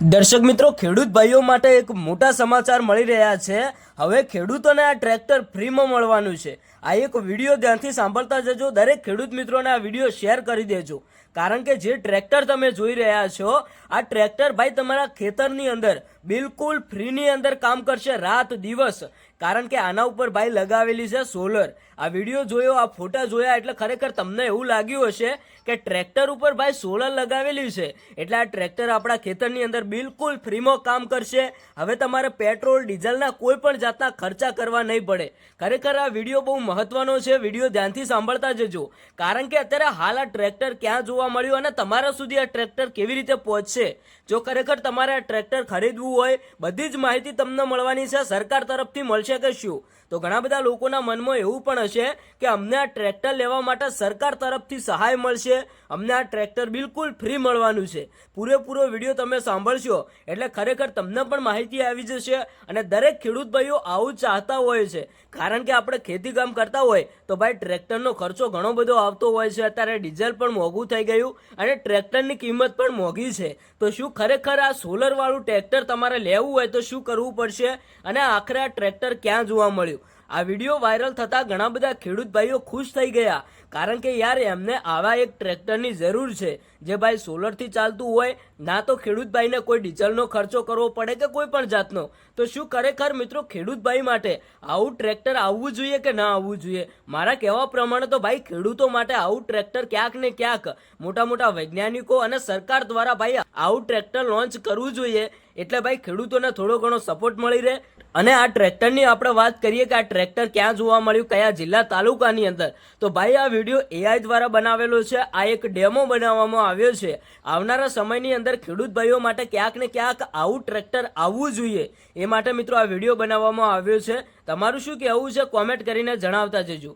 દર્શક મિત્રો, ખેડૂત ભાઈઓ માટે એક મોટા સમાચાર મળી રહ્યા છે। હવે ખેડૂતોને આ ટ્રેક્ટર ફ્રીમાં મળવાનું છે। આ એક વિડીયો ધ્યાનથી સાંભળતા જજો। દરેક ખેડૂત મિત્રોને આ વિડીયો શેર કરી દેજો, કારણ કે જે ટ્રેક્ટર તમે જોઈ રહ્યા છો આ ટ્રેક્ટર ભાઈ તમારા ખેતરની અંદર બિલકુલ ફ્રીની અંદર કામ કરશે રાત દિવસ, કારણ કે આના ઉપર ભાઈ લગાવેલી છે સોલર। આ વિડીયો જોયો, આ ફોટા જોયા એટલે ખરેખર તમને એવું લાગ્યું હશે કે ટ્રેક્ટર ઉપર ભાઈ સોલર લગાવેલી છે એટલે આ ટ્રેક્ટર આપણા ખેતરની અંદર બિલકુલ ફ્રીમાં કામ કરશે। હવે તમારે પેટ્રોલ ડીઝલના કોઈ પણ જાતના ખર્ચા કરવા નહીં પડે। ખરેખર આ વિડીયો બહુ મહત્વનો છે, વિડીયો ધ્યાનથી સાંભળતા જજો, કારણ કે અત્યારે હાલ આ ટ્રેક્ટર ક્યાં જોવા મળ્યું અને તમારા સુધી આ ટ્રેક્ટર કેવી રીતે પહોંચશે। જો ખરેખર તમારે આ ટ્રેક્ટર ખરીદવું હોય, બધી જ માહિતી તમને મળવાની છે। સરકાર તરફથી મળશે કે શું? તો ઘણા બધા લોકોના મનમાં એવું પણ હશે કે અમને આ ટ્રેક્ટર લેવા માટે સરકાર તરફથી સહાય મળશે, અમને આ ટ્રેક્ટર બિલકુલ ફ્રી મળવાનું છે। પૂરેપૂરો વિડીયો તમે સાંભળશો એટલે ખરેખર તમને પણ માહિતી આવી જશે। અને દરેક ખેડૂત ભાઈઓ આવું ચાહતા હોય છે, કારણ કે આપણે ખેતી કામ કરતા હોય તો ભાઈ ટ્રેક્ટરનો ખર્ચો ઘણો બધો આવતો હોય છે। અત્યારે ડીઝલ પણ મોંઘું થઈ ગયું અને ટ્રેક્ટરની કિંમત પણ મોંઘી છે। તો શું ખરેખર આ સોલર વાળું ટ્રેક્ટર તમારે લેવું હોય તો શું કરવું પડશે અને આખરે આ ટ્રેક્ટર ક્યાં જોવા મળ્યું? આ વિડીયો વાયરલ થતા ઘણા બધા ખેડૂત ભાઈઓ ખુશ થઈ ગયા, કારણ કે યાર એમને આવા એક ટ્રેક્ટરની જરૂર છે જે ભાઈ સોલરથી ચાલતું હોય, ના તો ખેડૂત ભાઈને કોઈ ડીઝલનો ખર્ચો કરવો પડે કે કોઈ પણ જાતનો। તો શું ખરેખર મિત્રો ખેડૂત ભાઈ માટે આવું ટ્રેક્ટર આવવું જોઈએ કે ના આવવું જોઈએ? મારા કહેવા પ્રમાણે તો ભાઈ ખેડૂતો માટે આવું ટ્રેક્ટર ક્યાંક ને ક્યાંક મોટા મોટા વૈજ્ઞાનિકો અને સરકાર દ્વારા ભાઈ આવું ટ્રેક્ટર લોન્ચ કરવું જોઈએ, એટલે ભાઈ ખેડૂતોને થોડો ઘણો સપોર્ટ મળી રહે। અને આ ટ્રેક્ટરની આપણે વાત કરીએ કે આ ટ્રેક્ટર ક્યાં જોવા મળ્યું, કયા જિલ્લા તાલુકાની અંદર, તો ભાઈ આ વિડીયો AI દ્વારા બનાવેલો છે। આ એક ડેમો બનાવવામાં આવ્યો છે। આવનારા સમયની અંદર ખેડૂત ભાઈઓ માટે ક્યાંક ને ક્યાંક આવું ટ્રેક્ટર આવવું જોઈએ, એ માટે મિત્રો આ વિડીયો બનાવવામાં આવ્યો છે। તમારું શું કહેવું છે કોમેન્ટ કરીને જણાવતા જજો।